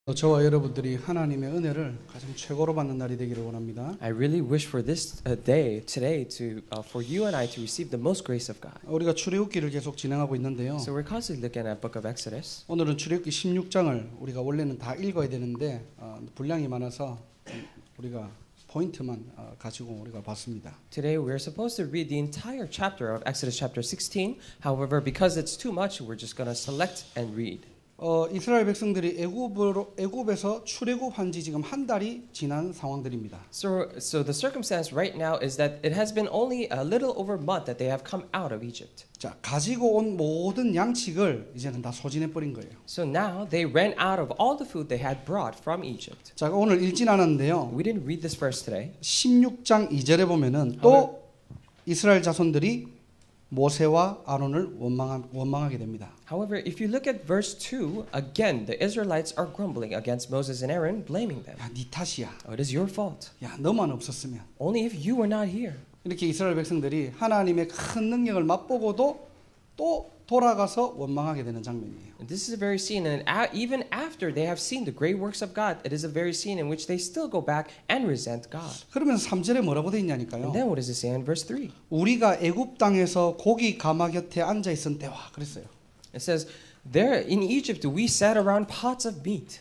저와 여러분들이 하나님의 은혜를 가장 최고로 받는 날이 되기를 원합니다. I really wish for this day today for you and I to receive the most grace of God. 우리가 출애굽기를 계속 진행하고 있는데요. So we're constantly looking at Book of Exodus. 오늘은 출애굽기 16장을 우리가 원래는 다 읽어야 되는데 분량이 많아서 우리가 포인트만 가지고 우리가 봤습니다. Today we're supposed to read the entire chapter of Exodus chapter 16. However, because it's too much, we're just going to select and read. 이스라엘 백성들이 애굽에서 출애굽한 지 지금 한 달이 지난 상황들입니다. So the circumstance right now is that it has been only a little over a month that they have come out of Egypt. 자, 가지고 온 모든 양식을 이제는 다 소진해 버린 거예요. So now they ran out of all the food they had brought from Egypt. 자, 오늘 읽진 않았는데요. We didn't read this verse today. 16장 2절에 보면은 또 이스라엘 자손들이 모세와 아론을 원망하게 됩니다. However, if you look at verse 2, again the Israelites are grumbling against Moses and Aaron, blaming them. 야, 네 탓이야. It is your fault. 야, 너만 없었으면. Only if you were not here. 이렇게 이스라엘 백성들이 하나님의 큰 능력을 맛보고도 또 돌아가서 원망하게 되는 장면이에요. This is a very scene, and even after they have seen the great works of God, it is a very scene in which they still go back and resent God. 그러면서 3절에 뭐라고 돼 있냐니까요. And then what does it say in verse 3? 우리가 애굽 땅에서 고기 가마 곁에 앉아 있은 때와 그랬어요. It says, "There in Egypt we sat around pots of meat."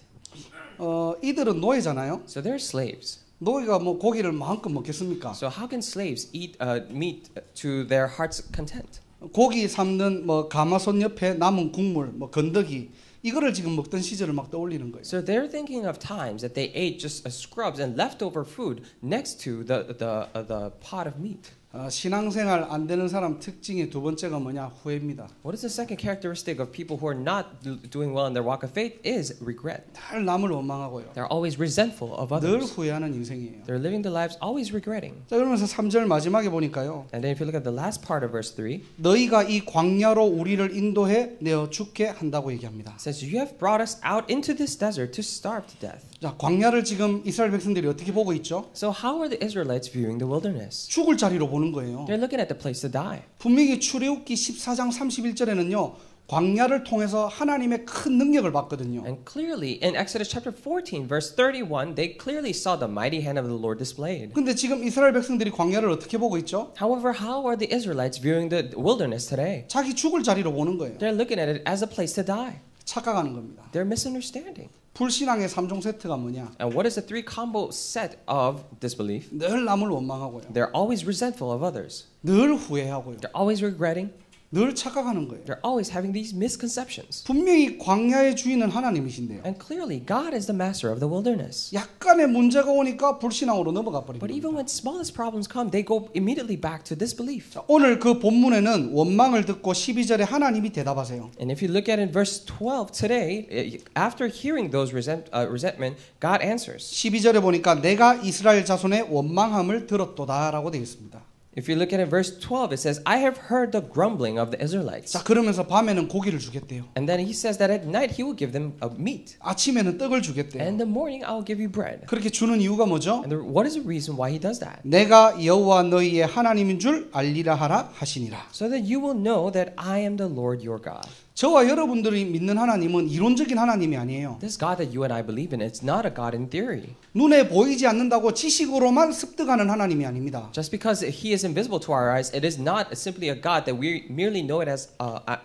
이들은 노예잖아요. So they're slaves. 노예가 뭐 고기를 마음껏 먹겠습니까? So how can slaves eat meat to their heart's content? 고기 삶는 뭐 가마솥 옆에 남은 국물, 뭐 건더기 이거를 지금 먹던 시절을 막 떠올리는 거예요. So they're thinking of times that they ate just scrubs and leftover food next to the pot of meat. 신앙생활 안 되는 사람 특징의 두 번째가 뭐냐? 후회입니다. What is the second characteristic of people who are not doing well in their walk of faith is regret. 늘 남을 원망하고요. They're always resentful of 늘 others. 후회하는 인생이에요. They're living their lives always regretting. 자, 그러면서 3절 마지막에 보니까요. And then if you look at the last part of verse 3, 너희가 이 광야로 우리를 인도해 내어 죽게 한다고 얘기합니다. it says, "You have brought us out into this desert to starve to death." 자, 광야를 지금 이스라엘 백성들이 어떻게 보고 있죠? So how are the Israelites viewing the wilderness? 죽을 자리로 보는 거예요. They're looking at the place to die. 분명히 출애굽기 14장 31절에는요. 광야를 통해서 하나님의 큰 능력을 봤거든요. And clearly in Exodus chapter 14 verse 31, they clearly saw the mighty hand of the Lord displayed. 근데 지금 이스라엘 백성들이 광야를 어떻게 보고 있죠? However, how are the Israelites viewing the wilderness today? 자기 죽을 자리로 보는 거예요. They're looking at it as a place to die. 착각하는 겁니다. They're misunderstanding. 불신앙의 3종 세트가 뭐냐? And what is the three combo set of disbelief? 늘 남을 원망하고요. They're always resentful of others. 늘 후회하고요. They're always regretting. 늘 착각하는 거예요. They're always having these misconceptions. 분명히 광야의 주인은 하나님이신데요. And clearly, God is the master of the wilderness. 약간의 문제가 오니까 불신앙으로 넘어가 버립니다. But even when smallest problems come, they go immediately back to disbelief. 오늘 그 본문에는 원망을 듣고 12절에 하나님이 대답하세요. And if you look at it in verse 12 today, after hearing those resentment, God answers. 12절에 보니까 내가 이스라엘 자손의 원망함을 들었도다라고 되어 있습니다. If you look at it, verse 12, it says, "I have heard the grumbling of the Israelites." 자, 그러면서 밤에는 고기를 주겠대요. And then he says that at night he will give them meat. 아침에는 떡을 주겠대요. And in the morning I will give you bread. 그렇게 주는 이유가 뭐죠? And what is the reason why he does that? 내가 여호와 너희의 하나님인 줄 알리라 하라 하시니라. So that you will know that I am the Lord your God. 저와 여러분들이 믿는 하나님은 이론적인 하나님이 아니에요. This God that you and I believe in, it's not a God in theory. 눈에 보이지 않는다고 지식으로만 습득하는 하나님이 아닙니다. Just because he is invisible to our eyes, it is not simply a God that we merely know it as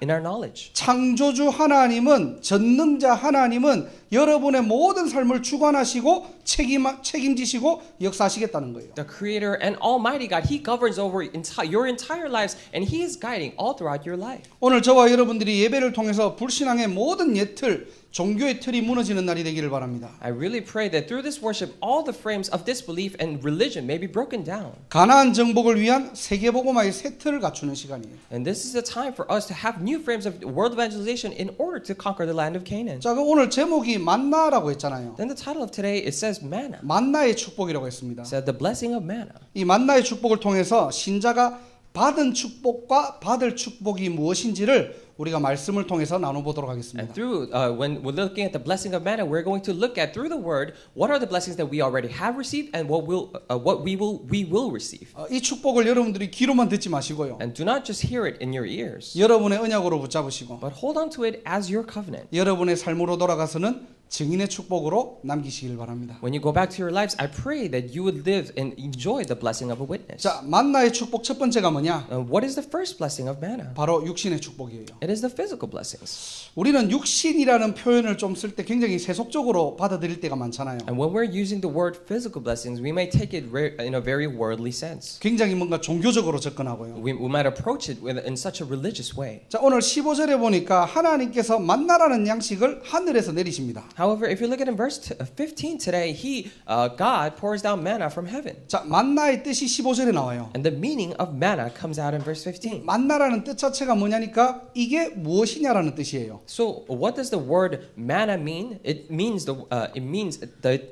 in our knowledge. 창조주 하나님은, 전능자 하나님은 여러분의 모든 삶을 주관하시고 책임지시고 역사하시겠다는 거예요. The Creator and Almighty God, He governs over your entire lives, and He is guiding all throughout your life. 오늘 저와 여러분들이 예배를 통해서 불신앙의 모든 예틀, 종교의 틀이 무너지는 날이 되기를 바랍니다. I really pray that through this worship, all the frames of disbelief and religion may be broken down. 가나안 정복을 위한 세계복음화의 새 틀을 갖추는 시간이에요. And this is the time for us to have new frames of world evangelization in order to conquer the land of Canaan. 자, 그럼 오늘 제목이 만나라고 했잖아요. Then the title of today, it says manna. 만나의 축복이라고 했습니다. It said the blessing of manna. 이 만나의 축복을 통해서 신자가 받은 축복과 받을 축복이 무엇인지를 우리가 말씀을 통해서 나눠보도록 하겠습니다. And through when we're looking at the blessing of manna, we're going to look at through the word what are the blessings that we already have received and what we will receive. 이 축복을 여러분들이 귀로만 듣지 마시고요. And do not just hear it in your ears, 여러분의 언약으로 붙잡으시고 but hold on to it as your covenant. 여러분의 삶으로 돌아가서는 증인의 축복으로 남기시길 바랍니다. When you go back to your lives, I pray that you would live and enjoy the blessing of a witness. 자, 만나의 축복 첫 번째가 뭐냐? What is the first blessing of manna? 바로 육신의 축복이에요. It is the physical blessings. 우리는 육신이라는 표현을 좀 쓸 때 굉장히 세속적으로 받아들일 때가 많잖아요. And when we're using the word physical blessings, we may take it in a very worldly sense. 굉장히 뭔가 종교적으로 접근하고요. We might approach it in such a religious way. 자, 오늘 15절에 보니까 하나님께서 만나라는 양식을 하늘에서 내리십니다. However, if you look at in verse 15 today, God pours down manna from heaven. 자, 만나의 뜻이 15절에 나와요. And the meaning of manna comes out in verse 15. 만나라는 뜻 자체가 뭐냐니까 이게 무엇이냐라는 뜻이에요. So, what does the word manna mean? It means the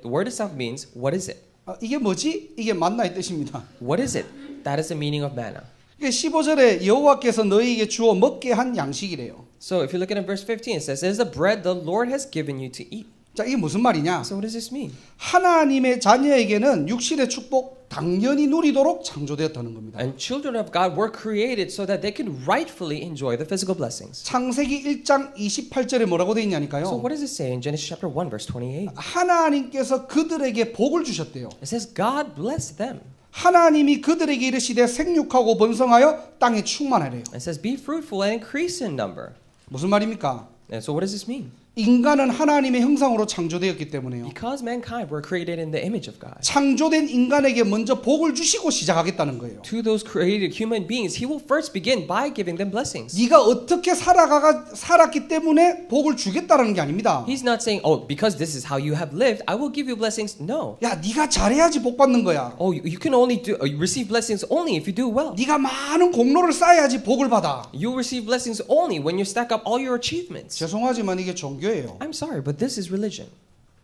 word itself means what is it? 이게 뭐지? 이게 만나의 뜻입니다. What is it? That is the meaning of manna. 15절에 여호와께서 너희에게 주어 먹게 한 양식이래요. So, if you look at in verse 15, it says, "It is the bread the Lord has given you to eat." 자, 이게 무슨 말이냐? So, what does this mean? 하나님의 자녀에게는 육신의 축복 당연히 누리도록 창조되었다는 겁니다. And children of God were created so that they could rightfully enjoy the physical blessings. 창세기 1장 28절에 뭐라고 되어 있냐니까요. So, what does it say in Genesis chapter 1, verse 28? 하나님께서 그들에게 복을 주셨대요. It says, God blessed them. 하나님이 그들에게 이르시되 생육하고 번성하여 땅에 충만하래요. It says, be fruitful and increase in number. 무슨 말입니까? And so what does this mean? 인간은 하나님의 형상으로 창조되었기 때문에요. Because mankind were created in the image of God. 창조된 인간에게 먼저 복을 주시고 시작하겠다는 거예요. To those created human beings, He will first begin by giving them blessings. 네가 어떻게 살았기 때문에 복을 주겠다는 게 아닙니다. He's not saying, oh, because this is how you have lived, I will give you blessings. No. 야, 네가 잘해야지 복 받는 거야. Oh, you can only receive blessings only if you do well. 네가 많은 공로를 쌓아야지 복을 받아. You receive blessings only when you stack up all your achievements. 죄송하지만 이게 종교예요. I'm sorry, but this is religion.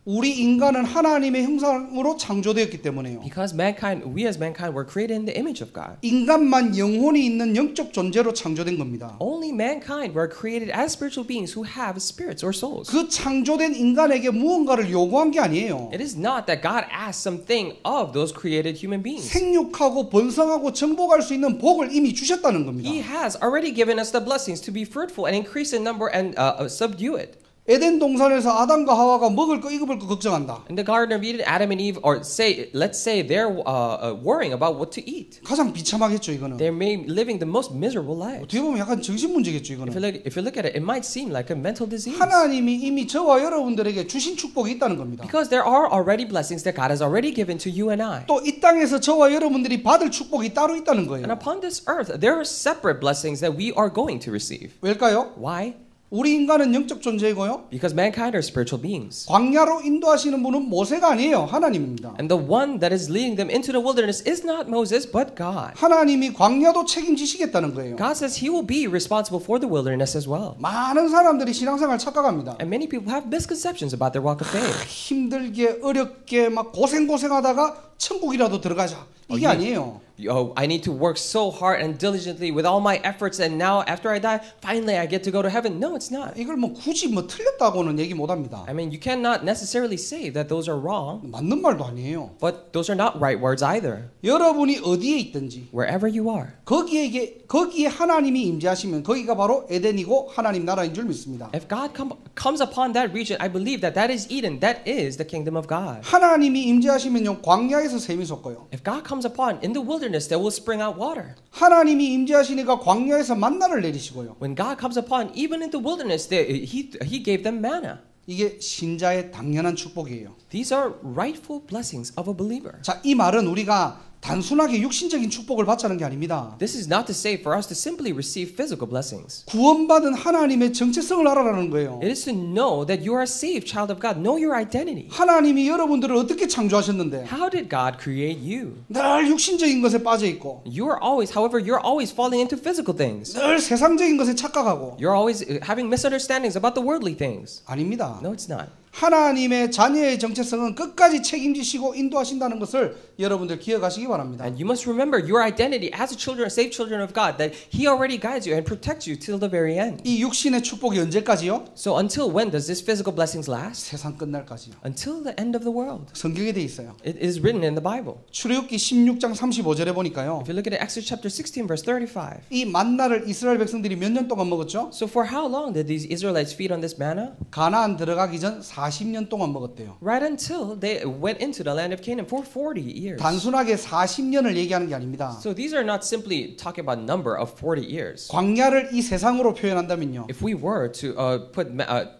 우리 인간은 하나님의 형상으로 창조되었기 때문에요. Because we as mankind were created in the image of God. 인간만 영혼이 있는 영적 존재로 창조된 겁니다. Only mankind were created as spiritual beings who have spirits or souls. 그 창조된 인간에게 무언가를 요구한 게 아니에요. It is not that God asked something of those created human beings. 생육하고 번성하고 정복할 수 있는 복을 이미 주셨다는 겁니다. He has already given us the blessings to be fruitful and increase in number and subdue it. 에덴 동산에서 아담과 하와가 먹을 거 입을 거 걱정한다. In the Garden of Eden, Adam and Eve, let's say they're worrying about what to eat. 가장 비참하겠죠 이거는. They're living the most miserable lives. 어떻게 보면 약간 정신 문제겠죠 이거는. If you look at it, it might seem like a mental disease. 하나님이 이미 저와 여러분들에게 주신 축복이 있다는 겁니다. Because there are already blessings that God has already given to you and I. 또 이 땅에서 저와 여러분들이 받을 축복이 따로 있다는 거예요. And upon this earth, there are separate blessings that we are going to receive. 왜일까요? Why? 우리 인간은 영적 존재이고요. Because mankind are spiritual beings. 광야로 인도하시는 분은 모세가 아니에요. 하나님입니다. And the one that is leading them into the wilderness is not Moses, but God. 하나님이 광야도 책임지시겠다는 거예요. God says He will be responsible for the wilderness as well. 많은 사람들이 신앙생활 착각합니다. And many people have misconceptions about their walk of faith. 힘들게 어렵게 막 고생하다가 천국이라도 들어가자. 이게 아니에요. Oh, I need to work so hard and diligently with all my efforts, and now after I die, finally I get to go to heaven. No, it's not. 이걸 뭐 굳이 뭐 틀렸다고는 얘기 못합니다. I mean, you cannot necessarily say that those are wrong, 맞는 말도 아니에요. but those are not right words either. 여러분이 어디에 있든지 Wherever you are, 거기에 하나님이 임재하시면 거기가 바로 에덴이고 하나님 나라인 줄 믿습니다. if God comes upon that region, I believe that is Eden. That is the kingdom of God. 하나님이 임재하시면요 광야에서 샘이 솟고요. If God comes upon in the wilderness, there will spring out water. 하나님이 임재하시니까 광야에서 만나를 내리시고요. When God comes upon, even in the wilderness, He gave them manna. 이게 신자의 당연한 축복이에요. These are rightful blessings of a believer. 자, 이 말은 우리가 단순하게 육신적인 축복을 받자는 게 아닙니다. This is not to say for us to simply receive physical blessings. 구원받은 하나님의 정체성을 알아라는 거예요. It is to know that you are a saved child of God. Know your identity. 하나님이 여러분들을 어떻게 창조하셨는데 How did God create you? 늘 육신적인 것에 빠져 있고 you're always falling into physical things. 늘 세상적인 것에 착각하고 You're always having misunderstandings about the worldly things. 아닙니다. No, it's not. 하나님의 자녀의 정체성은 끝까지 책임지시고 인도하신다는 것을 여러분들 기억하시기 바랍니다. And you must remember your identity as saved children of God, that He already guides you and protects you till the very end. 이 육신의 축복이 언제까지요? So until when does this physical blessings last? 세상 끝날까지요. Until the end of the world. 성경에 돼 있어요. It is written in the Bible. 출애굽기 16장 35절에 보니까요. If you look at Exodus chapter 16 verse 35. 이 만나를 이스라엘 백성들이 몇 년 동안 먹었죠? So for how long did these Israelites feed on this manna? 가나안 들어가기 전 40년 동안 먹었대요. Right until they went into the land of Canaan for 40 years. 단순하게 40년을 얘기하는 게 아닙니다. So these are not simply talking about number of 40 years. 광야를 이 세상으로 표현한다면요. If we were to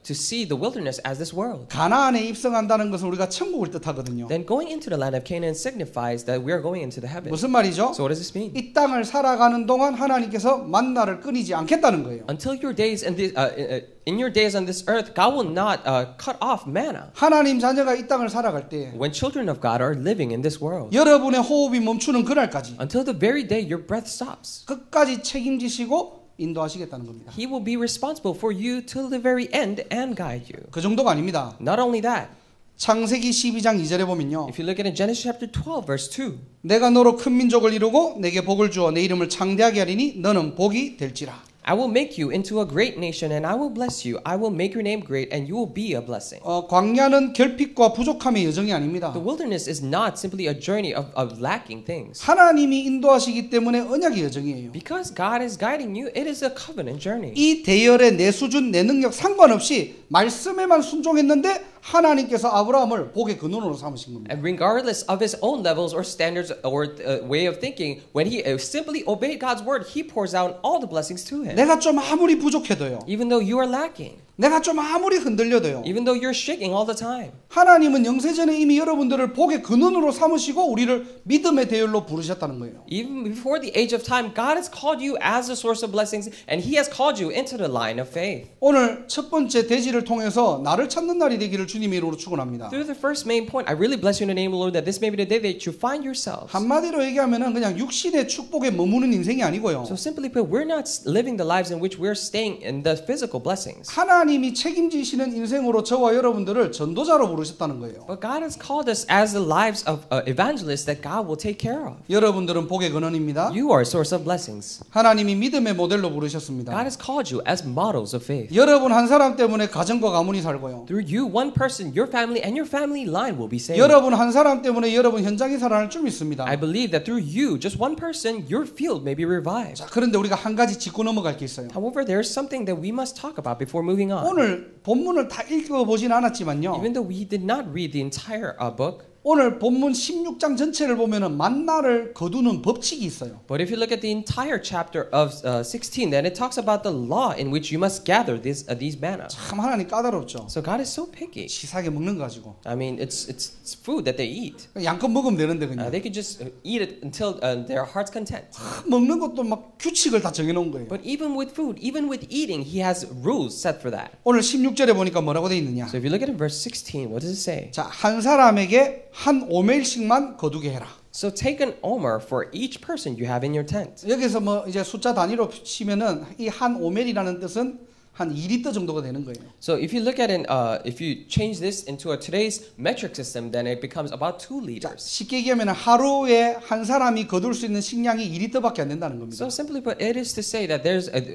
to see the wilderness as this world, 가나안에 입성한다는 것은 우리가 천국을 뜻하거든요. then going into the land of Canaan signifies that we are going into the heavens. 무슨 말이죠? So what does this mean? 이 땅을 살아가는 동안 하나님께서 만나를 끊이지 않겠다는 거예요. Until your days in your days on this earth, God will not cut off manna. 하나님 자녀가 이 땅을 살아갈 때 When children of God are living in this world, 여러분의 호흡이 멈추는 그날까지 until the very day your breath stops, 끝까지 책임지시고 인도하시겠다는 겁니다. He will be responsible for you till the very end and guide you. 그 정도가 아닙니다. Not only that, 창세기 12장 2절에 보면요. if you look at in Genesis chapter 12 verse 2, 내가 너로 큰 민족을 이루고 내게 복을 주어 내 이름을 창대하게 하리니 너는 복이 될지라. I will make you into a great nation and I will bless you. I will make your name great and you will be a blessing. 광야는 결핍과 부족함의 여정이 아닙니다. The wilderness is not simply a journey of lacking things. 하나님이 인도하시기 때문에 언약의 여정이에요. Because God is guiding you, it is a covenant journey. 이 대열의 내 수준, 내 능력 상관없이 말씀에만 순종했는데 하나님께서 아브라함을 복의 근원으로 삼으신 겁니다. And regardless of his own levels or standards or way of thinking, when he simply obeyed God's word, he pours out all the blessings to him. 내가 좀 아무리 부족해도요. Even though you are lacking. 내가 좀 아무리 흔들려도요. Even though you're shaking all the time. 하나님은 영세전에 이미 여러분들을 복의 근원으로 삼으시고 우리를 믿음의 대열로 부르셨다는 거예요. Even before the age of time, God has called you as a source of blessings and He has called you into the line of faith. 오늘 첫 번째 대지를 통해서 나를 찾는 날이 되기를 주님의 이름으로 축원합니다. Through the first main point, I really bless you in the name of the Lord that this may be the day that you find yourselves. 한마디로 얘기하면은 그냥 육신의 축복에 머무는 인생이 아니고요. So simply put, we're not living the lives in which we're staying in the physical blessings. 하나님이 책임지시는 인생으로 저와 여러분들을 전도자로 부르셨다는 거예요. But God has called us as the lives of evangelists that God will take care of. 여러분들은 복의 근원입니다. You are a source of blessings. 하나님이 믿음의 모델로 부르셨습니다. God has called you as models of faith. 여러분 한 사람 때문에 가정과 가문이 살고요. Through you, one person, your family, and your family line will be saved. 여러분 한 사람 때문에 여러분 현장이 살아날 줄 믿습니다. I believe that through you, just one person, your field may be revived. 자, 그런데 우리가 한 가지 짚고 넘어갈 게 있어요. However, there is something that we must talk about before moving on. 오늘 본문을 다 읽어보진 않았지만요. Even though we did not read the entire book, 오늘 본문 16장 전체를 보면은 만나를 거두는 법칙이 있어요. but if you look at the entire chapter of 16, then it talks about the law in which you must gather these manna. 참 하나님 까다롭죠. So God is so picky. 치사하게 먹는 거 가지고 I mean, it's food that they eat. 양껏 먹으면 되는데 그냥 They could just eat it until their heart's content. 먹는 것도 막 규칙을 다 정해놓은 거예요. But even with food, even with eating, He has rules set for that. 오늘 16절에 보니까 뭐라고 돼 있느냐? So if you look at it in verse 16, what does it say? 자, 한 사람에게 한 오멜씩만 거두게 해라. So take an omer for each person you have in your tent. 여기서 뭐 이제 숫자 단위로 치면은 이 한 오멜이라는 뜻은 한 2리터 정도가 되는 거예요. So if you look at it, if you change this into today's metric system, then it becomes about 2 자, liters. 쉽게 얘기하면 하루에 한 사람이 거둘 수 있는 식량이 2리터밖에 안 된다는 겁니다. So simply put, it is to say that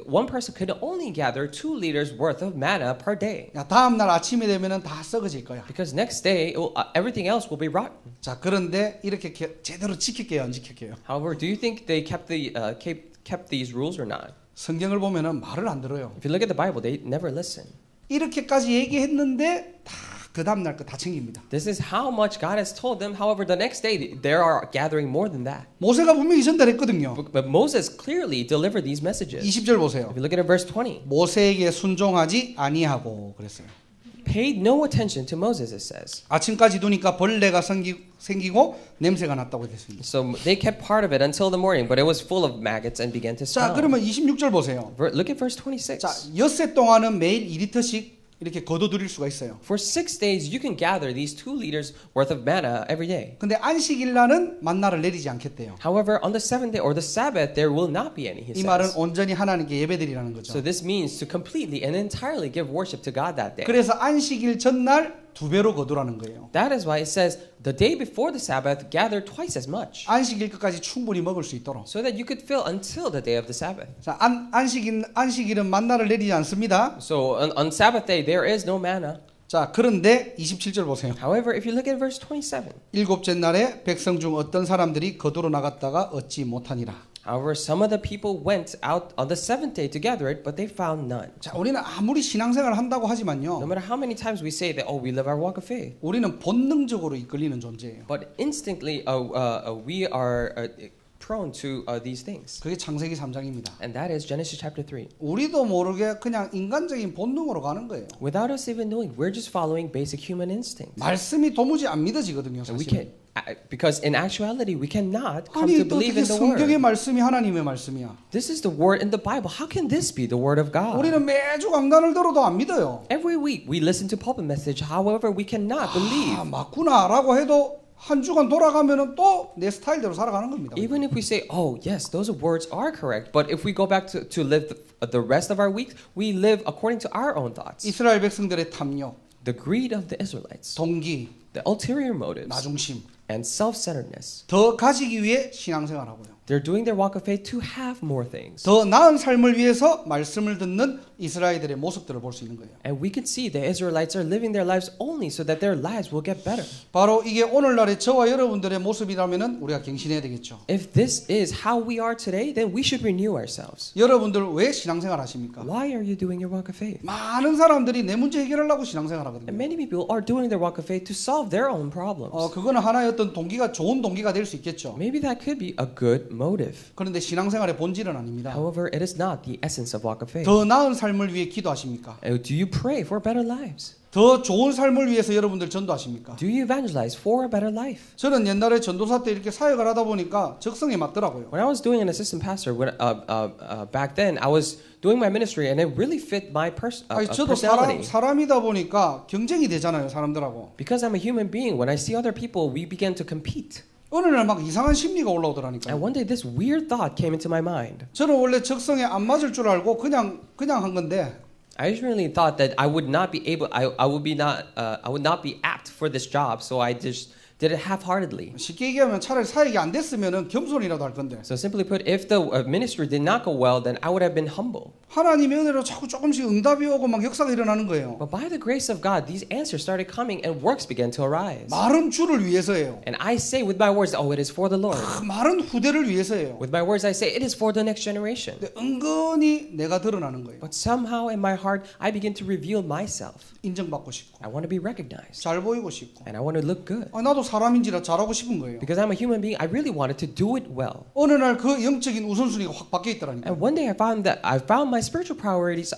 one person could only gather 2 liters worth of manna per day. 야, 다음 날 아침이 되면은 다 썩어질 거야. Because next day, everything else will be rotten. 자, 그런데 이렇게 제대로 지킬게요, 안 지킬게요? However, do you think they kept these rules or not? 성경을 보면은 말을 안 들어요. If you look at the Bible, they never listen. 이렇게까지 얘기했는데 다 그 다음 날 거 다 챙깁니다. This is how much God has told them. However, the next day, they are gathering more than that. 모세가 분명히 전달했거든요. But Moses clearly delivered these messages. 20절 보세요. If you look at it, verse 20. 모세에게 순종하지 아니하고 그랬어요. Paid no attention to Moses, it says. 아침까지 두니까 벌레가 생기고 냄새가 났다고 됐습니다. So they kept part of it until the morning, but it was full of maggots and began to 자, smell. 그러면 26절 보세요. Look at verse 26. 자, 엿새 동안은 매일 2리터씩 이렇게 거둬들일 수가 있어요. For 6 days, you can gather these 2 liters worth of manna every day. 근데 안식일 날은 만나를 내리지 않겠대요. However, on the 7th day or the Sabbath, there will not be any, he 이 말은 says. 온전히 하나님께 예배드리라는 거죠. So this means to completely and entirely give worship to God that day. 그래서 안식일 전날 2배로 거두라는 거예요. That is why it says, the day before the Sabbath, gather twice as much. 안식일 끝까지 충분히 먹을 수 있도록. So that you could fill until the day of the Sabbath. 자, 안식일은 만나를 내리지 않습니다. So on Sabbath day, there is no manna. 자, 그런데 27절 보세요. However, if you look at verse 27. 일곱째 날에 백성 중 어떤 사람들이 거두러 나갔다가 얻지 못하니라. However, some of the people went out on the seventh day to gather it, but they found none. 자, 우리는 아무리 신앙생활을 한다고 No 하지만요. matter how many times we say that, oh, we live our walk of faith, 우리는 본능적으로 이끌리는 존재예요. but instinctly we are prone to these things. 그게 창세기 3장입니다. And that is Genesis chapter 3. 우리도 모르게 그냥 인간적인 본능으로 가는 거예요. Without us even knowing, we're just following basic human instincts. 말씀이 도무지 안 믿어지거든요, And we 사실. because in actuality, we cannot come 아니 to 또 believe 어떻게 in the 성경의 word. 말씀이 하나님의 말씀이야. This is the word in the Bible. How can this be the word of God? 우리는 매주 강단을 들어도 안 믿어요. Every week we listen to pulpit message. However, we cannot believe. 아, 맞구나라고 해도 한 주간 돌아가면은 또 내 스타일대로 살아가는 겁니다. Even if we say, oh, yes, those words are correct. But if we go back to live the rest of our week, we live according to our own thoughts. 이스라엘 백성들의 탐욕, The greed of the Israelites, 동기, the ulterior motives, 나중심 and self-centeredness. 더 가지기 위해 신앙생활하고요. They're doing their walk of faith to have more things. 더 나은 삶을 위해서 말씀을 듣는 이스라엘들의 모습들을 볼 수 있는 거예요. And we can see the Israelites are living their lives only so that their lives will get better. 바로 이게 오늘날의 저와 여러분들의 모습이라면은 우리가 갱신해야 되겠죠. If this is how we are today, then we should renew ourselves. 여러분들 왜 신앙생활 하십니까? Why are you doing your walk of faith? 많은 사람들이 내 문제 해결하려고 신앙생활 하거든요. And many people are doing their walk of faith to solve their own problems. 그거는 하나의 어떤 동기가 좋은 동기가 될 수 있겠죠. Maybe that could be a good motive. 그런데 신앙생활의 본질은 아닙니다. However, it is not the essence of walk of faith. 더 나은 삶을 위해 기도하십니까? Do you pray for better lives? 더 좋은 삶을 위해서 여러분들 전도하십니까? Do you evangelize for a better life? 저는 옛날에 전도사 때 이렇게 사역을 하다 보니까 적성에 맞더라고요. When I was doing an assistant pastor, back then I was doing my ministry, and it really fit my 아니, 저도 personality. 사람이다 보니까 경쟁이 되잖아요, 사람들하고. Because I'm a human being, when I see other people, we began to compete. 어느 날 막 이상한 심리가 올라오더라니까요. And one day, this weird thought came into my mind. 저는 원래 적성에 안 맞을 줄 알고 그냥 한 건데. I originally thought that I would not be able, I would not be apt for this job, so I just did it half-heartedly. 쉽게 얘기하면 차라리 사역이 안 됐으면은 겸손이라도 할 건데. So simply put, if the ministry did not go well, then I would have been humble. 하나님의 은혜로 자꾸 조금씩 응답이 오고 막 역사가 일어나는 거예요. But by the grace of God, these answers started coming and works began to arise. 말은 주를 위해서예요. And I say with my words, oh, it is for the Lord. 말은 후대를 위해서예요. With my words, I say it is for the next generation. 근데 은근히 내가 드러나는 거예요. But somehow in my heart, I begin to reveal myself. 인정받고 싶고, I want to be recognized. 잘 보이고 싶고. And I want to look good. 나도 사람인지라 잘하고 싶은 거예요. Because I'm a human being, I really wanted to do it well. 어느 날 그 영적인 우선순위가 확 바뀌어 있더라니까. And one day I found my spiritual priorities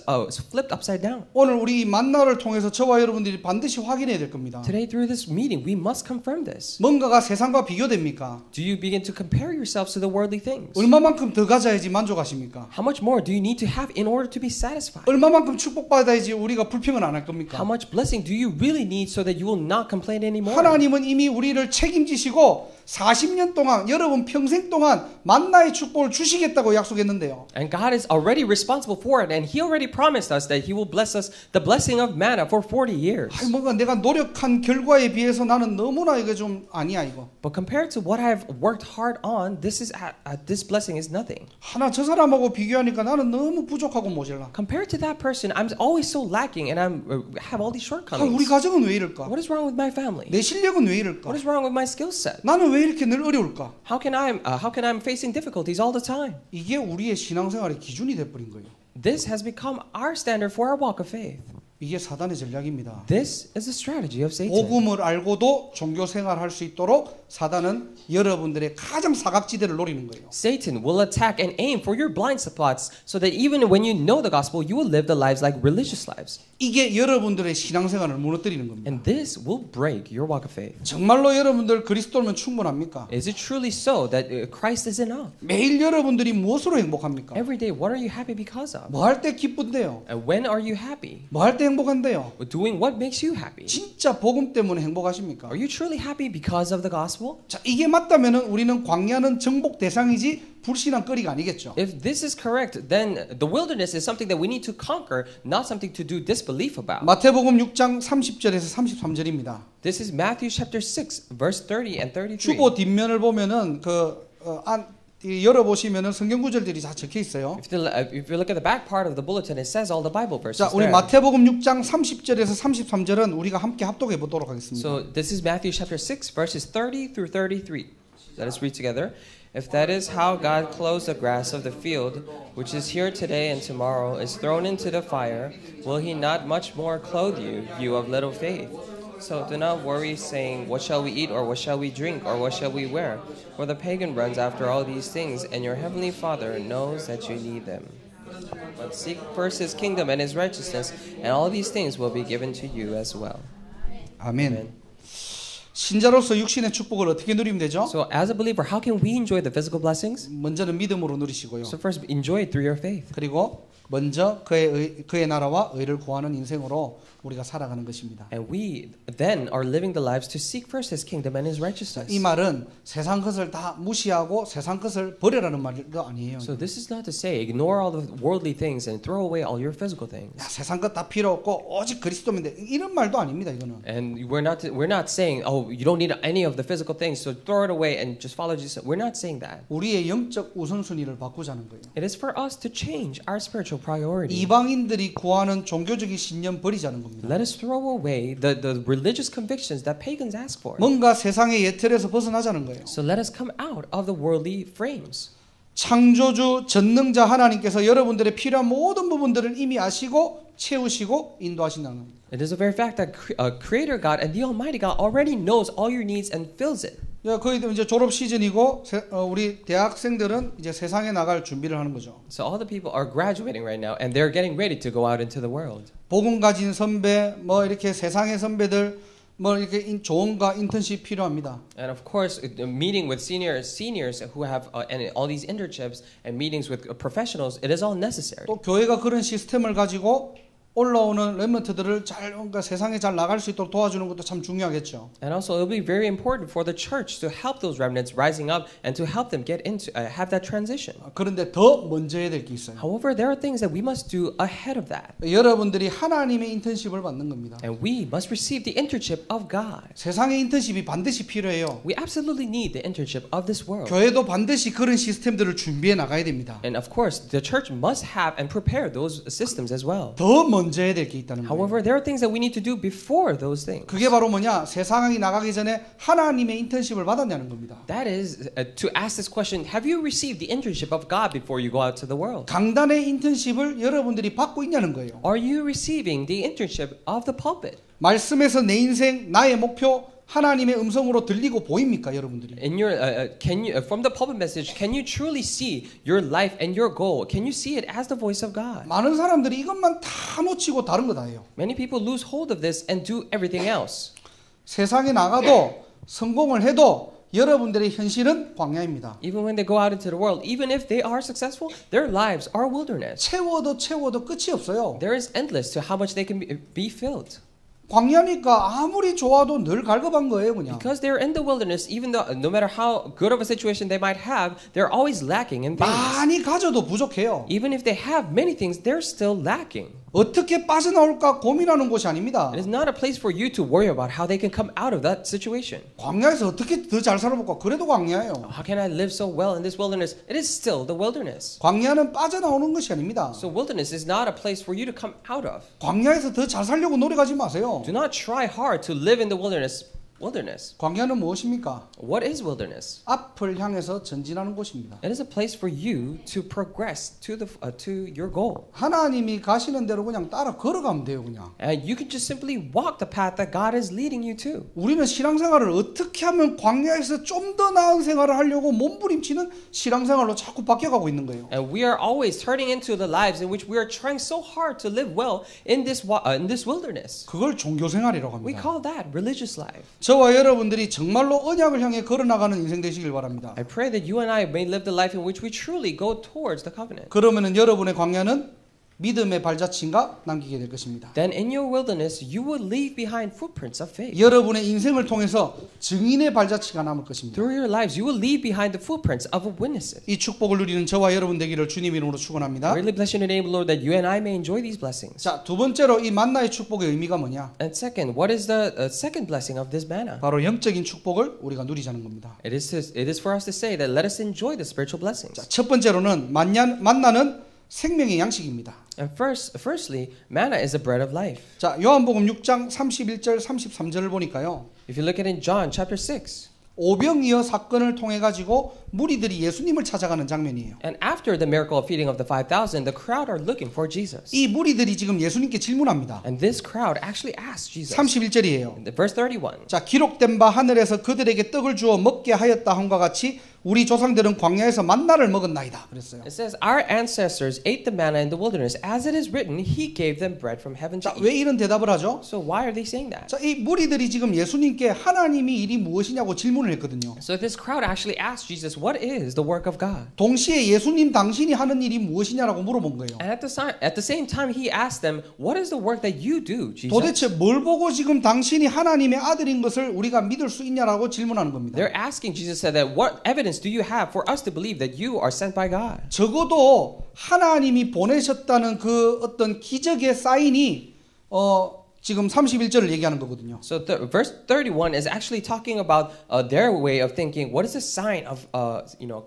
flipped upside down. 오늘 우리 이 만나를 통해서 저와 여러분들이 반드시 확인해야 될 겁니다. Today through this meeting, we must confirm this. 뭔가가 세상과 비교됩니까? Do you begin to compare yourselves to the worldly things? 얼마만큼 더 가져야지 만족하십니까? How much more do you need to have in order to be satisfied? 얼마만큼 축복받아야지 우리가 불평을 안 할 겁니까? How much blessing do you really need so that you will not complain anymore? 하나님은 이미 우리를 책임지시고 40년 동안 여러분 평생 동안 만나의 축복을 주시겠다고 약속했는데요. And God is already responsible for it, and He already promised us that He will bless us the blessing of manna for 40 years. 아니 뭔가 내가 노력한 결과에 비해서 나는 너무나 이거 좀 아니야 이거. But compared to what I've worked hard on, this blessing is nothing. 하나 저 사람하고 비교하니까 나는 너무 부족하고 모자라. Compared to that person, I'm always so lacking, and have all these 우리 shortcomings. 가정은 왜 이럴까? What is wrong with my family? 내 실력은 왜 이럴까? What is wrong with my skill set? 나는 왜 이렇게 늘 어려울까? How can I'm facing difficulties all the time? 이게 우리의 신앙생활의 기준이 돼버린 거예요. This has become our standard for our walk of faith. 이게 사단의 전략입니다. This is the strategy of Satan. 복음을 알고도 종교 생활할 수 있도록 사단은 여러분들의 가장 사각지대를 노리는 거예요. Satan will attack and aim for your blind spots so that even when you know the gospel, you will live the lives like religious lives. 이게 여러분들의 신앙생활을 무너뜨리는 겁니다. And this will break your walk of faith. 정말로 여러분들 그리스도면 충분합니까? Is it truly so that Christ is enough? 매일 여러분들이 무엇으로 행복합니까? Every day, what are you happy because of? 뭐 할 때 기쁜데요? And when are you happy? 뭐 할 때 행복한데요? Doing what makes you happy? 진짜 복음 때문에 행복하십니까? Are you truly happy because of the gospel? 자, 이게 맞다면은 우리는 광야는 정복 대상이지 불신한 거리가 아니겠죠. If this is correct, then the wilderness is something that we need to conquer, not something to do disbelief about. 마태복음 6장 30절에서 33절입니다. This is Matthew chapter 6, verse 30 and 33. 주보 뒷면을 보면은 열어 보시면은 성경 구절들이 다 적혀 있어요. If you look at the back part of the bulletin, it says all the Bible verses 자, 우리 there. 마태복음 6장 30절에서 33절은 우리가 함께 합독해 보도록 하겠습니다. So this is Matthew chapter 6, verses 30 through 33. Let us read together. If that is how God clothes the grass of the field, which is here today and tomorrow is thrown into the fire, will he not much more clothe you, you of little faith? So do not worry, saying, what shall we eat, or what shall we drink, or what shall we wear? For the pagan runs after all these things, and your heavenly Father knows that you need them. But seek first his kingdom and his righteousness, and all these things will be given to you as well. 아멘. 신자로서 육신의 축복을 어떻게 누리면 되죠? So as a believer, how can we enjoy the physical blessings? 먼저는 믿음으로 누리시고요. So first, enjoy it through your faith. 그리고 먼저 그의 나라와 의를 구하는 인생으로 우리가 살아가는 것입니다. And we then are living the lives to seek first his kingdom and his righteousness. 이 말은 세상 것을 다 무시하고 세상 것을 버려라는 말도 아니에요. So this is not to say ignore all the worldly things and throw away all your physical things. 야, 세상 것 다 필요 없고 오직 그리스도면 돼. 이런 말도 아닙니다. 이거는. And we're not saying, oh, you don't need any of the physical things, so throw it away and just follow Jesus. We're not saying that. 우리의 영적 우선순위를 바꾸자는 거예요. It is for us to change our spiritual priority. 이방인들이 구하는 종교적인 신념 버리자는 겁니다. Let us throw away the religious convictions that pagans ask for. 뭔가 세상의 예틀에서 벗어나자는 거예요. So let us come out of the worldly frames. 창조주 전능자 하나님께서 여러분들의 필요한 모든 부분들을 이미 아시고 채우시고 인도하신다는 겁니다. It is a very fact that Creator God and the Almighty God already knows all your needs and fills it. 거의 이제 졸업 시즌이고 우리 대학생들은 이제 세상에 나갈 준비를 하는 거죠. So all the people are graduating right now and they're getting ready to go out into the world. 복음 가진 선배, 뭐 이렇게 세상의 선배들, 뭐 이렇게 조언과 인턴십 필요합니다. And of course, meeting with seniors who have and all these internships and meetings with professionals, it is all necessary. 또 교회가 그런 시스템을 가지고 올라오는 렘넌트들을 그러니까 세상에 잘 나갈 수 있도록 도와주는 것도 참 중요하겠죠. And also, it will be very important for the church to help those remnants rising up and to help them get into have that transition. 그런데 더 먼저 해야 될 게 있어요. However, there are things that we must do ahead of that. 여러분들이 하나님의 인턴십을 받는 겁니다. And we must receive the internship of God. 세상의 인턴십이 반드시 필요해요. We absolutely need the internship of this world. 교회도 반드시 그런 시스템들을 준비해 나가야 됩니다. And of course, the church must have and prepare those systems as well. 더 먼저 해야 될 게 있다는 거예요. However, there are things that we need to do before those things. 그게 바로 뭐냐? 세상에 나가기 전에 하나님의 인턴십을 받았냐는 겁니다. That is to ask this question, have you received the internship of God before you go out to the world? 강단의 인턴십을 여러분들이 받고 있냐는 거예요. Are you receiving the internship of the pulpit? 말씀에서 내 인생, 나의 목표 하나님의 음성으로 들리고 보입니까, 여러분들이? In your can you from the pulpit message, can you truly see your life and your goal? Can you see it as the voice of God? 많은 사람들이 이것만 다 놓치고 다른 거 다 해요. Many people lose hold of this and do everything else. 세상에 나가도 성공을 해도 여러분들의 현실은 광야입니다. Even when they go out into the world, even if they are successful, their lives are wilderness. 채워도 끝이 없어요. There is endless to how much they can be filled. 광야니까 아무리 좋아도 늘 갈급한 거예요, 그냥. Because they're in the wilderness, even though no matter how good of a situation they might have, they're always lacking in things. 많이 가져도 부족해요. Even if they have many things, they're still lacking. 어떻게 빠져나올까 고민하는 곳이 아닙니다. It is not a place for you to worry about how they can come out of that situation. 광야에서 어떻게 더 잘 살아볼까? 그래도 광야예요. How can I live so well in this wilderness? It is still the wilderness. 광야는 빠져나오는 것이 아닙니다. So wilderness is not a place for you to come out of. 광야에서 더 잘 살려고 노력하지 마세요. Do not try hard to live in the wilderness. 광야는 무엇입니까? What is wilderness? 앞을 향해서 전진하는 곳입니다. It is a place for you to progress to your goal. 하나님이 가시는 대로 그냥 따라 걸어가면 돼요, 그냥. And you can just simply walk the path that God is leading you to. 우리는 신앙생활을 어떻게 하면 광야에서 좀 더 나은 생활을 하려고 몸부림치는 신앙생활로 자꾸 바뀌어가고 있는 거예요. And we are always turning into the lives in which we are trying so hard to live well in this wilderness. 그걸 종교생활이라고 We 합니다. call that religious life. 저와 여러분들이 정말로 언약을 향해 걸어나가는 인생 되시길 바랍니다. I pray that you and I may live the life in which we truly go towards the covenant. 그러면은 여러분의 광야는 믿음의 발자취가 남기게 될 것입니다. Then in your wilderness you will leave behind footprints of faith. 여러분의 인생을 통해서 증인의 발자취가 남을 것입니다. Through your lives you will leave behind the footprints of witnesses. 이 축복을 누리는 저와 여러분 되기를 주님 이름으로 축원합니다. I really bless you in the name of the Lord that you and I may enjoy these blessings. 자, 두 번째로 이 만나의 축복의 의미가 뭐냐? And second, what is the second blessing of this manna? 바로 영적인 축복을 우리가 누리자는 겁니다. It is for us to say that let us enjoy the spiritual blessings. 자, 첫 번째로는 만나는 생명의 양식입니다. And firstly, manna is the bread of life. 자, 요한복음 6장 31절 33절을 보니까요. If you look at it in John chapter 6, 오병이어 사건을 통해 가지고 무리들이 예수님을 찾아가는 장면이에요. And after the miracle of feeding of the 5,000, the crowd are looking for Jesus. 이 무리들이 지금 예수님께 질문합니다. And this crowd actually asked Jesus. 31절이에요. Verse 31. 자, 기록된 바 하늘에서 그들에게 떡을 주어 먹게 하였다 함과 같이 우리 조상들은 광야에서 만나를 먹었나이다. 그랬어요. It says, our ancestors ate the manna in the wilderness. As it is written, he gave them bread from heaven to 자, eat. 왜 이런 대답을 하죠? So why are they saying that? 자, 이 무리들이 지금 예수님께 하나님이 일이 무엇이냐고 질문을 했거든요. So this crowd actually asked Jesus, what is the work of God? 동시에 예수님 당신이 하는 일이 무엇이냐라고 물어본 거예요. And at the same time, he asked them, what is the work that you do, Jesus? 도대체 뭘 보고 지금 당신이 하나님의 아들인 것을 우리가 믿을 수 있냐라고 질문하는 겁니다. They're asking Jesus said that what evidence do you have for us to believe that you are sent by God? 적어도 하나님이 보내셨다는 그 어떤 기적의 사인이 지금 31절을 얘기하는 거거든요. So verse 31 is actually talking about their way of thinking. What is the sign of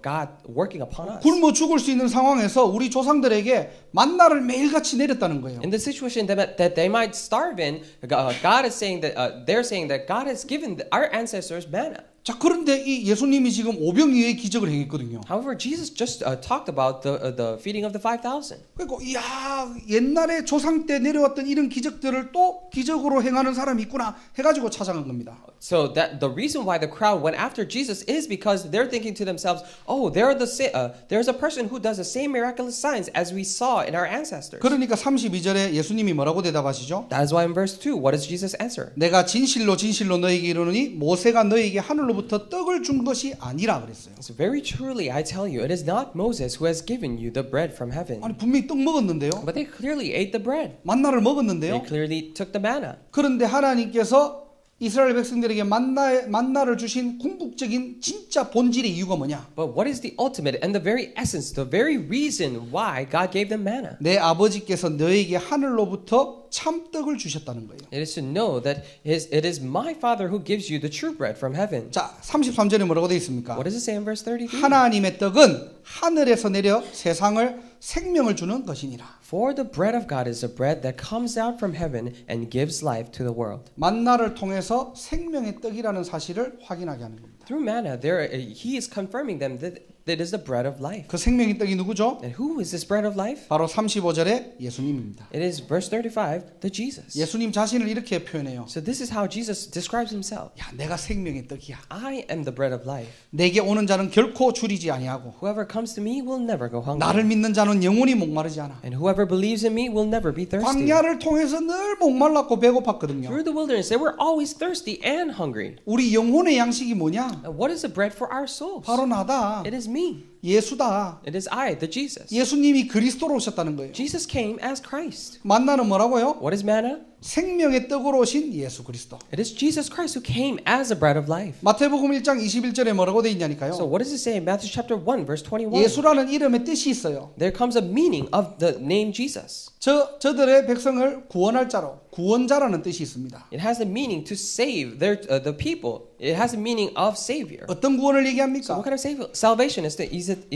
God working upon us? 굶어 죽을 수 있는 상황에서 우리 조상들에게 만나를 매일같이 내렸다는 거예요. In the situation that they might starve in, God is saying that they're saying that God has given our ancestors manna. 자, 그런데 이 예수님이 지금 오병이어의 기적을 행했거든요. However, Jesus just talked about the feeding of the 5,000. 그리고 이야, 옛날에 조상 때 내려왔던 이런 기적들을 또 기적으로 행하는 사람이 있구나 해가지고 찾아간 겁니다. So that the reason why the crowd went after Jesus is because they're thinking to themselves, "Oh, there's a person who does the same miraculous signs as we saw in our ancestors." 그러니까 32절에 예수님이 뭐라고 대답하시죠? That is why in verse 2, what does Jesus answer? 내가 진실로 진실로 너에게 이르노니 모세가 너에게 하늘로부터 떡을 준 것이 아니라 그랬어요. So very truly I tell you, it is not Moses who has given you the bread from heaven. 아니 분명히 떡 먹었는데요. But they clearly ate the bread. 만나를 They 먹었는데요. clearly took the manna. 그런데 하나님께서 이스라엘 백성들에게 만나를 주신 궁극적인 진짜 본질의 이유가 뭐냐? But what is the ultimate and the very essence, the very reason why God gave them manna? 내 아버지께서 너에게 하늘로부터 참떡을 주셨다는 거예요. It is to know that it is my Father who gives you the true bread from heaven. 자, 33절에 뭐라고 되어 있습니까? What does it say in verse 33? 하나님의 떡은 하늘에서 내려 세상을 생명을 주는 것이니라. For the bread of God is a bread that comes out from heaven and gives life to the world. 만나를 통해서 생명의 떡이라는 사실을 확인하게 하는 겁니다. Through manna, he is confirming them that it is the bread of life. 그 생명의 떡이 누구죠? And who is this bread of life? 바로 35절에 예수님입니다. It is verse 35, the Jesus. 예수님 자신을 이렇게 표현해요. So this is how Jesus describes himself. 야, 내가 생명의 떡이야. I am the bread of life. 내게 오는 자는 결코 줄이지 아니하고 Whoever comes to me will never go 나를 hungry. 믿는 자는 영원히 목마르지 않아. And whoever believes in me will never be thirsty. 광야를 통해서 늘 목말랐고 배고팠거든요. Through the wilderness, they were always thirsty and hungry. 우리 영혼의 양식이 뭐냐? And what is the bread for our souls? 바로 나다. It is me. 예수다. It is I, the Jesus. 예수님이 그리스도로 오셨다는 거예요. Jesus came as Christ. 만나는 뭐라고요? What is manna? 생명의 떡으로 오신 예수 그리스도. It is Jesus Christ who came as the bread of life. 마태복음 1장 21절에 뭐라고 돼 So 있냐니까요. what does it say in Matthew chapter 1 verse 21? 예수라는 이름의 뜻이 있어요. There comes a meaning of the name Jesus. 저들의 백성을 구원할 자로, 구원자라는 뜻이 있습니다. It has the meaning to save the people. It has the meaning of savior. 어떤 구원을 So 얘기합니까? what kind of salvation is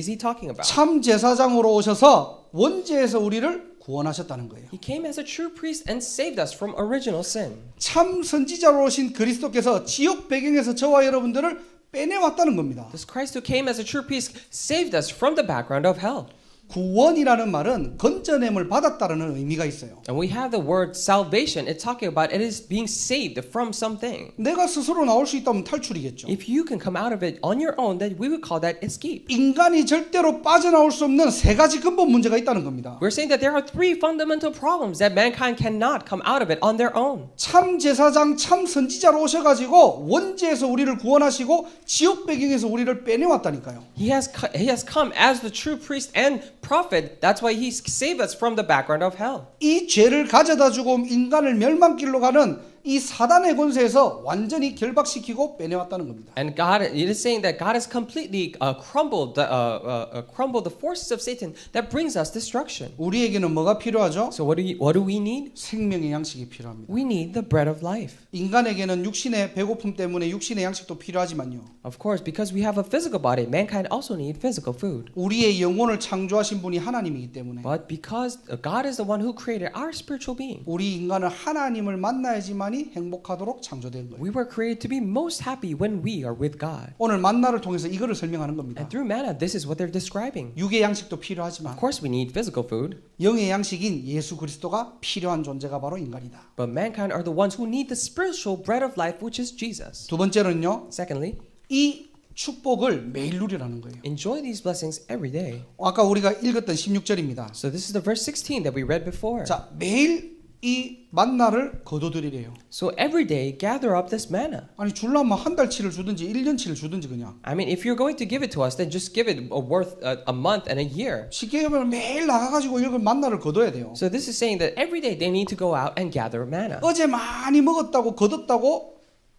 he talking about? 참 제사장으로 오셔서 원죄에서 우리를 구원하셨다는 거예요. He came as a true priest and saved us from original sin. 참 선지자로 오신 그리스도께서 지옥 배경에서 저와 여러분들을 빼내왔다는 겁니다. This Christ who came as a true priest saved us from the background of hell. 구원이라는 말은 건져냄을 받았다는 의미가 있어요. And we have the word salvation. It's talking about it is being saved from something. 내가 스스로 나올 수 있다면 탈출이겠죠. If you can come out of it on your own, then we would call that escape. 인간이 절대로 빠져나올 수 없는 세 가지 근본 문제가 있다는 겁니다. We're saying that there are three fundamental problems that mankind cannot come out of it on their own. 참 제사장, 참 선지자로 오셔가지고 원죄에서 우리를 구원하시고 지옥 배경에서 우리를 빼내왔다니까요. He has come as the true priest and prophet. That's why he saved us from the background of hell. 이 죄를 가져다주고 인간을 멸망길로 가는 이 사단의 권세에서 완전히 결박시키고 빼내왔다는 겁니다. And God, it is saying that God has completely crumbled the forces of Satan that brings us destruction. 우리에게는 뭐가 필요하죠? So what do we need? 생명의 양식이 필요합니다. We need the bread of life. 인간에게는 육신의 배고픔 때문에 육신의 양식도 필요하지만요. Of course, because we have a physical body, mankind also need physical food. 우리의 영혼을 창조하신 분이 하나님이기 때문에 But because God is the one who created our spiritual being, 우리 인간은 하나님을 만나야지만이 많이 행복하도록 창조된 거예요. We were created to be most happy when we are with God. 오늘 만나를 통해서 이거를 설명하는 겁니다. And through manna, this is what they're describing. 육의 양식도 필요하지만 Of course, we need physical food, 영의 양식인 예수 그리스도가 필요한 존재가 바로 인간이다. but mankind are the ones who need the spiritual bread of life, which is Jesus. 두 번째는요. Secondly, 이 축복을 매일 누리라는 거예요. enjoy these blessings every day. 아까 우리가 읽었던 16절입니다. So this is the verse 16 that we read before. 자, 매일 이 만나를 거둬들이래요. So every day, gather up this manna. 아니 줄라면 한 달치를 주든지 1년치를 주든지 그냥. I mean, if you're going to give it to us, then just give it a month and a year. 쉽게 얘기하면 매일 나가가지고 이걸 만나를 거둬야 돼요. So this is saying that every day they need to go out and gather manna. 어제 많이 먹었다고 거뒀다고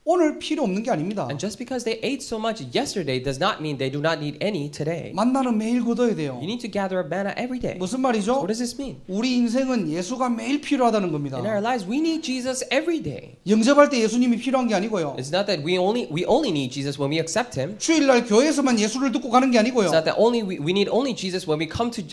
오늘 필요 없는 게 아닙니다. And just because they ate so much yesterday does not mean they do not need any today. 만나는 매일 거둬야 돼요. You need to gather up manna every day. 무슨 So 말이죠? what does this mean? 우리 인생은 예수가 매일 필요하다는 겁니다. In our lives, we need Jesus every day. 영접할 때 예수님이 필요한 게 아니고요. It's not that we only need Jesus when we accept Him. 주일날 교회에서만 예수를 듣고 가는 게 아니고요. It's not that we need only Jesus when we come to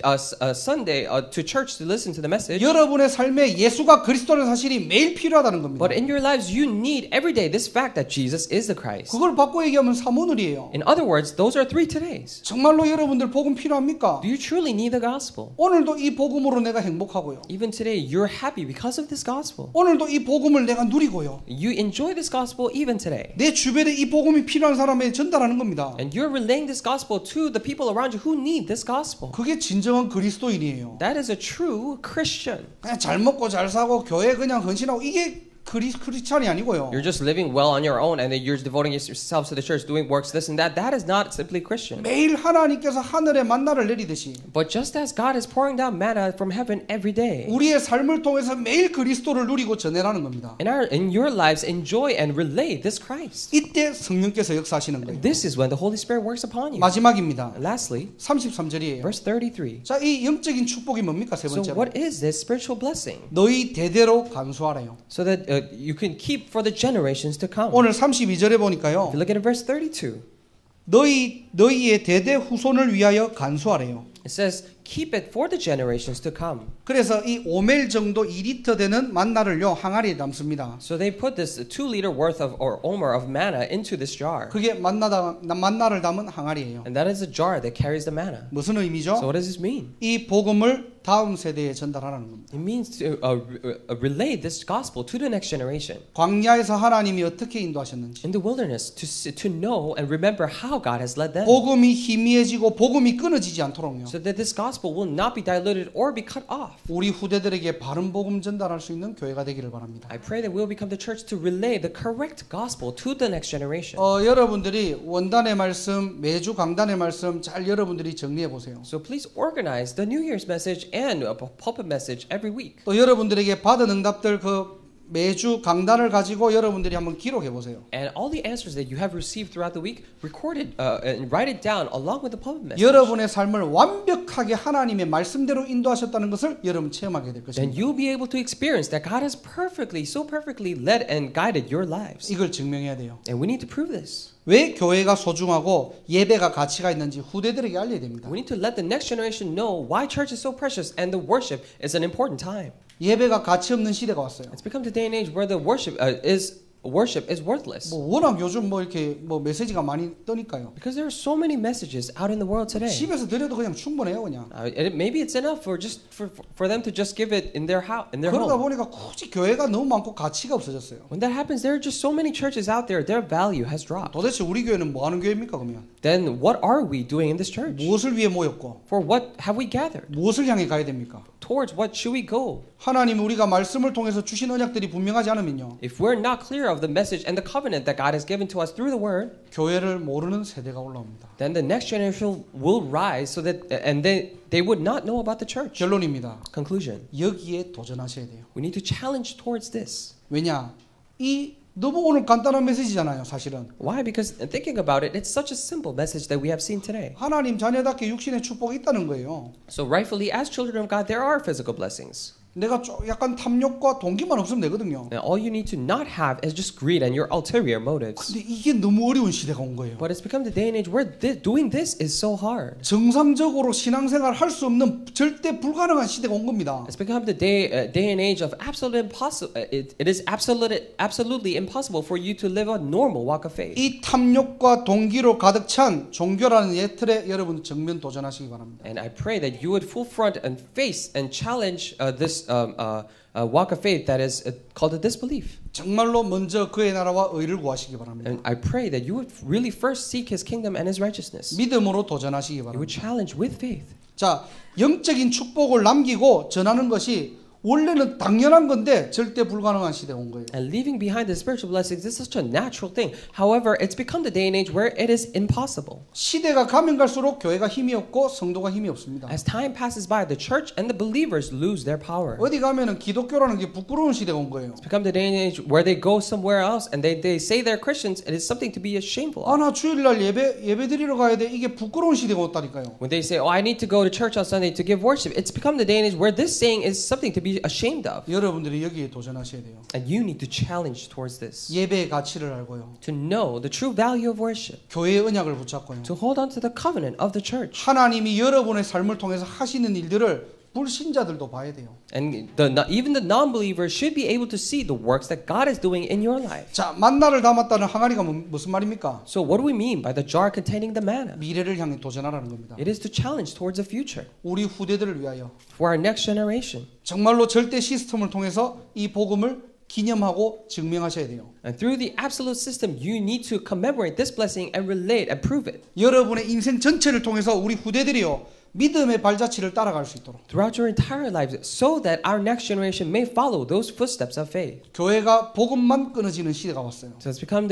Sunday to church to listen to the message. 여러분의 삶에 예수가 그리스도라는 사실이 매일 필요하다는 겁니다. But in your lives, you need every day this fact that Jesus is the Christ. 그걸 바꿔 얘기하면 사모늘이에요. In other words, those are 3 todays. 정말로 여러분들 복음 필요합니까? Do you truly need the gospel? 오늘도 이 복음으로 내가 행복하고요. Even today, you're happy because of this gospel. 오늘도 이 복음을 내가 누리고요. You enjoy this gospel even today. 내 주변에 이 복음이 필요한 사람에게 전달하는 겁니다. And you're relaying this gospel to the people around you who need this gospel. 그게 진정한 그리스도인이에요. That is a true Christian. 그냥 잘 먹고 잘 사고 교회 그냥 헌신하고 이게 크리스찬이 아니고요. You're just living well on your own and then you're devoting yourselves to the church, doing works, this and that. That is not simply Christian. 매일 하나님께서 하늘에 만나를 내리듯이 But just as God is pouring down manna from heaven every day, 우리의 삶을 통해서 매일 그리스도를 누리고 전해라는 겁니다. in your lives, enjoy and relay this Christ. 이때 성령께서 역사하시는 거예요. This is when the Holy Spirit works upon you. 마지막입니다. And lastly, 33절이에요. verse 33. 자, 이 영적인 축복이 뭡니까? 세 So 번째로. what is this spiritual blessing? 너희 대대로 간수하래요. So that you can keep for the generations to come. 오늘 32절에 보니까요. If you look at verse 32, 너희의 대대 후손을 위하여 간수하래요. it says, keep it for the generations to come. 그래서 이 5멜 정도 2리터 되는 만나를요 항아리에 담습니다. So they put this 2-liter worth of or omer of manna into this jar. 그게 만나를 담은 항아리예요. And that is a jar that carries the manna. 무슨 So 의미죠? what does this mean? 이 복음을 다음 세대에 전달하라는 겁니다. It means to relay this gospel to the next generation. 광야에서 하나님이 어떻게 인도하셨는지, In the wilderness, to know and remember how God has led them. 복음이 희미해지고 복음이 끊어지지 않도록요. So that this gospel will not be diluted or be cut off. 우리 후대들에게 바른 복음 전달할 수 있는 교회가 되기를 바랍니다. I pray that we'll become the church to relay the correct gospel to the next generation. 여러분들이 원단의 말씀, 매주 강단의 말씀 잘 여러분들이 정리해 보세요. So please organize the New Year's message and a pulpit message every week. 또 여러분들에게 받은 응답들 매주 강단을 가지고 여러분들이 한번 기록해 보세요. And all the answers that you have received throughout the week, record it and write it down along with the pulpit message. 여러분의 삶을 완벽하게 하나님의 말씀대로 인도하셨다는 것을 여러분 체험하게 될 Then 것입니다. you'll be able to experience that God has so perfectly led and guided your lives. 이걸 증명해야 돼요. And we need to prove this. 왜 교회가 소중하고 예배가 가치가 있는지 후대들에게 알려야 됩니다. We need to let the next generation know why church is so precious and the worship is an important time. 예배가 가치 없는 시대가 왔어요. It's become the day and age where the worship is worthless. 워낙 요즘 이렇게 메시지가 많이 뜨니까요. Because there are so many messages out in the world today. 집에서 드려도 그냥 충분해요, 그냥. Maybe it's enough for them to just give it in their house, in their 그러다 home. 보니까 굳이 교회가 너무 많고 가치가 없어졌어요. When that happens, there are just so many churches out there. Their value has dropped. 도대체 우리 교회는 뭐 하는 교회입니까, 그러면? Then what are we doing in this church? 무엇을 위해 모였고, For what have we gathered? 무엇을 향해 가야 됩니까? Towards what should we go? 하나님 우리가 말씀을 통해서 주신 언약들이 분명하지 않으면요. If we're not clear of the message and the covenant that God has given to us through the word, 교회를 모르는 세대가 올라옵니다. then the next generation will rise so that and they would not know about the church. 결론입니다. Conclusion. 여기에 도전하셔야 돼요. We need to challenge towards this. 왜냐? 이 너무 오늘 간단한 메시지잖아요, 사실은. Why? Because thinking about it, it's such a simple message that we have seen today. 하나님 자녀답게 육신의 축복이 있다는 거예요. So rightfully, as children of God, there are physical blessings. 내가 약간 탐욕과 동기만 없으면 되거든요. And all you need to not have is just greed and your ulterior motives. 근데 이게 너무 어려운 시대가 온 거예요. But it's become the day and age where doing this is so hard. 정상적으로 신앙생활 할 수 없는 절대 불가능한 시대가 온 겁니다. It's become the day and age of absolute impossible. It is absolutely impossible for you to live a normal walk of faith. 이 탐욕과 동기로 가득 찬 종교라는 예틀에 여러분 정면 도전하시기 바랍니다. And I pray that you would full front and face and challenge this walk of faith that is called a disbelief. 정말로 먼저 그의 나라와 의를 구하시기 바랍니다. And I pray that you would really first seek His kingdom and His righteousness. 믿음으로 도전하시기 You would 바랍니다. challenge with faith. 자, 영적인 축복을 남기고 전하는 것이 원래는 당연한 건데 절대 불가능한 시대가 온 거예요. And leaving behind the spiritual blessings is such a natural thing. However, it's become the day and age where it is impossible. 시대가 가면 갈수록 교회가 힘이 없고 성도가 힘이 없습니다. As time passes by, the church and the believers lose their power. 어디 가면은 기독교라는 게 부끄러운 시대가 온 거예요. It's become the day and age where they go somewhere else and they say they're Christians. It is something to be ashameful 아, of. 나 주일날 예배 드리러 가야 돼. 이게 부끄러운 시대가 왔다니까요. When they say, "Oh, I need to go to church on Sunday to give worship," it's become the day and age where this saying is something to be ashamed of. 여러분들이 여기에 도전하셔야 돼요. And you need to challenge towards this. 예배의 가치를 알고요. To know the true value of worship. 교회의 언약을 붙잡고요. To hold on to the covenant of the church. 하나님이 여러분의 삶을 통해서 하시는 일들을 불신자들도 봐야 돼요. And even the non-believers should be able to see the works that God is doing in your life. 자, 만나를 담았다는 항아리가 무슨 말입니까? So what do we mean by the jar containing the manna? 미래를 향해 도전하라는 겁니다. It is to challenge towards the future. 우리 후대들을 위하여 For our next generation. 정말로 절대 시스템을 통해서 이 복음을 기념하고 증명하셔야 돼요. And through the absolute system, you need to commemorate this blessing and relate and prove it. 여러분의 인생 전체를 통해서 우리 후대들이요. 믿음의 발자취를 따라갈 수 있도록. Throughout your entire lives, so that our next generation may follow those footsteps of faith. 교회가 복음만 끊어지는 시대가 왔어요. So it's become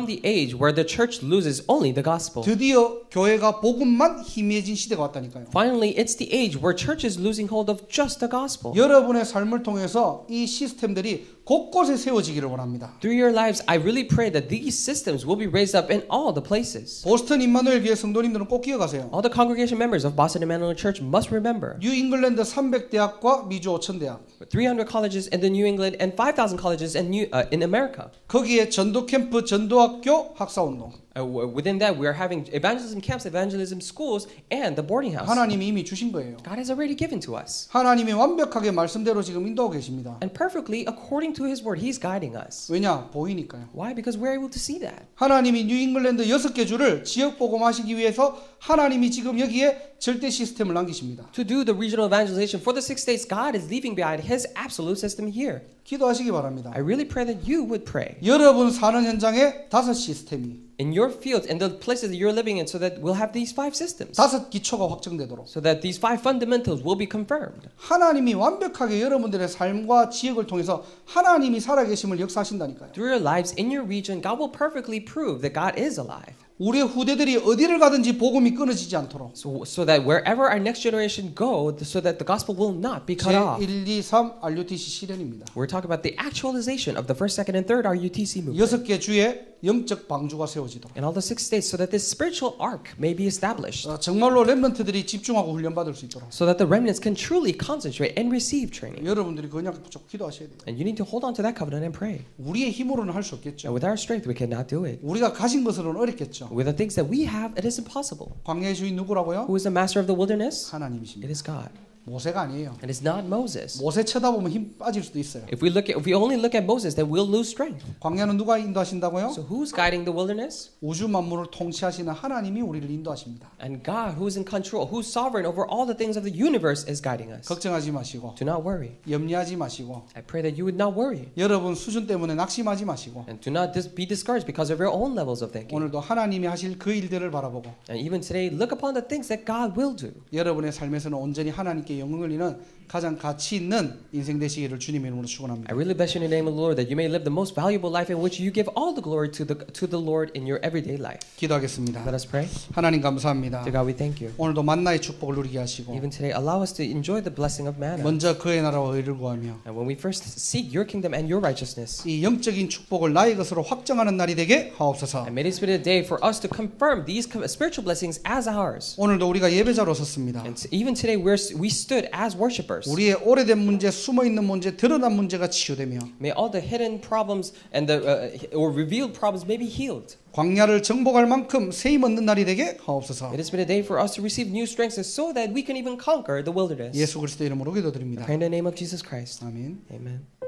the age where the church loses only the gospel. 드디어 교회가 복음만 희미해진 시대가 왔다니까요. Finally, it's the age where church is losing hold of just the gospel. 여러분의 삶을 통해서 이 시스템들이 곳곳에 세워지기를 원합니다. Through your lives, I really pray that these systems will be raised up in all the places. 보스턴 임마누엘 교회 성도님들은 꼭 기억하세요. All the congregation members of Boston Emmanuel Church must remember. 뉴 잉글랜드 300대학과 미주 5000대학. 300 colleges in the New England and 5,000 colleges in America. 거기에 전도 캠프, 전도학교, 학사운동. Within that, we are having evangelism camps, evangelism schools, and the boarding house. 하나님이 이미 주신 거예요. God has already given to us. 하나님이 완벽하게 말씀대로 지금 인도하고 계십니다. And perfectly, according to His word, He's guiding us. 왜냐? 보이니까요. Why? Because we're able to see that. 하나님이 뉴 잉글랜드 6개 주를 지역 복음하시기 위해서 하나님이 지금 여기에 절대 시스템을 남기십니다. To do the regional evangelization for the 6 states, God is leaving behind His absolute system here. 기도하시기 바랍니다. I really pray that you would pray. 여러분 사는 현장에 5 시스템이 In your fields and the places that you're living in, so that we'll have these 5 systems. 5 기초가 확정되도록. So that these 5 fundamentals will be confirmed. 하나님이 완벽하게 여러분들의 삶과 지역을 통해서 하나님이 살아계심을 역사하신다니까요. Through your lives in your region, God will perfectly prove that God is alive. 우리의 후대들이 어디를 가든지 복음이 끊어지지 않도록. So that wherever our next generation go, so that the gospel will not be cut off. 제1, 2, 3 RUTC 실현입니다. We're talking about the actualization of the first, second, and third RUTC movement. 6개 주에 영적 방주가 세워지도록. In all the 6 states, so that this spiritual ark may be established. 정말로 렘넌트들이 집중하고 훈련받을 수 있도록. So that the remnants can truly concentrate and receive training. 여러분들이 그냥 붙잡고 기도하셔야 돼요. And you need to hold on to that covenant and pray. 우리의 힘으로는 할 수 And 없겠죠. with our strength, we cannot do it. 우리가 가진 것으로는 어렵겠죠. With the things that we have, it is impossible. 광야의 주인 누구라고요? Who is the master of the wilderness? 하나님이십니다. It is God. 모세가 아니에요. It is not Moses. 모세 쳐다보면 힘 빠질 수도 있어요. If we only look at Moses, then we'll lose strength. 광야는 누가 인도하신다고요? So who's guiding the wilderness? 우주 만물을 통치하시는 하나님이 우리를 인도하십니다. And God, who is in control, who's sovereign over all the things of the universe, is guiding us. 걱정하지 마시고 Do not worry. 염려하지 마시고 I pray that you would not worry. 여러분 수준 때문에 낙심하지 마시고 And do not be discouraged because of your own levels of thinking. 오늘도 하나님이 하실 그 일들을 바라보고 And even today, look upon the things that God will do. 여러분의 삶에서는 온전히 하나님께 영광을 돌리는 가장 가치 있는 인생 되시기를 주님의 이름으로 축원합니다. I really bless you in the name of the Lord that you may live the most valuable life in which you give all the glory to the Lord in your everyday life. 기도하겠습니다. Let us pray. 하나님 감사합니다. Dear God, we thank you. 오늘도 만나의 축복을 누리게 하시고 Even today, allow us to enjoy the blessing of manna. 먼저 그의 나라와 의를 구하며 And when we first seek your kingdom and your righteousness, 이 영적인 축복을 나의 것으로 확정하는 날이 되게 하옵소서. and may this be the day for us to confirm these spiritual blessings as ours. 오늘도 우리가 예배자로 섰습니다. And even today, we stood as worshipers. 우리의 오래된 문제, 숨어 있는 문제, 드러난 문제가 치유되며 May all the hidden problems and the or revealed problems may be healed. 광야를 정복할 만큼 세임 얻는 날이 되게 하옵소서. It has been a day for us to receive new strength so that we can even conquer the wilderness. 예수 그리스도 이름으로 기도드립니다. I pray in the name of Jesus Christ. 아멘. Amen.